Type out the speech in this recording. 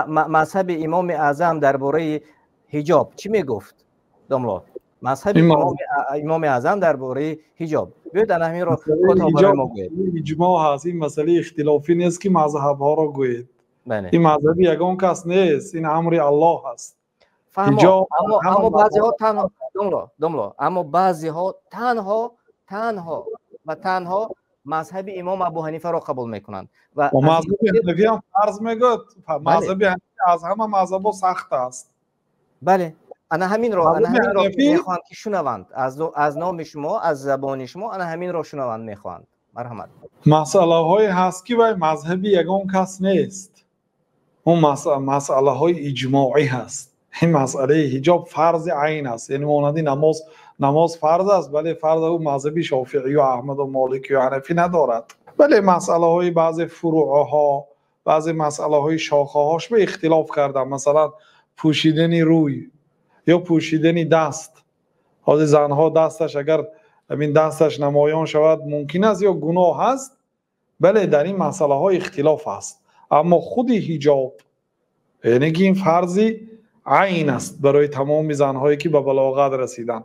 مذهب امام اعظم درباره حجاب چی میگفت داملا؟ مذهب امام اعظم درباره حجاب بیاید همین رو کوتاه برای ما گویید. اجماع هست، این مسئله اختلافی نیست که مذهب ها رو گویید. این مذهب یگان کس نیست، این امر الله هست. اما بعضی ها تنها داملا اما بعضی ها تنها مذهب امام ابو حنیفه را قبول میکنند و مذهب حنفی هم فرض میگه مذهب حنفی از همه مذهب سخت است. بله انا همین رو میخوام که شنوند از نام شما، از زبان شما، انا همین رو شنوند میخوام. مرحمت. مسئله های هست که وای مذهب یگان کس نیست، اون مسئله های اجماعی هست. این مسئله حجاب فرض عین است، یعنی مانند نماز فرض است، ولی فرض او مذهبی شافعی و احمد و مالکی و حنفی ندارد. ولی مسئله های بعض فروع ها، بعضی مسئله های شاخه هاش به اختلاف کردن، مثلا پوشیدن روی یا پوشیدن دست. حالا زنها دستش اگر همین دستش نمایان شود ممکن است یا گناه هست، بله در این مسئله ها اختلاف است. اما خود حجاب یعنی که این فرضی عین است برای تمام زنهایی که به بلاغت رسیدن.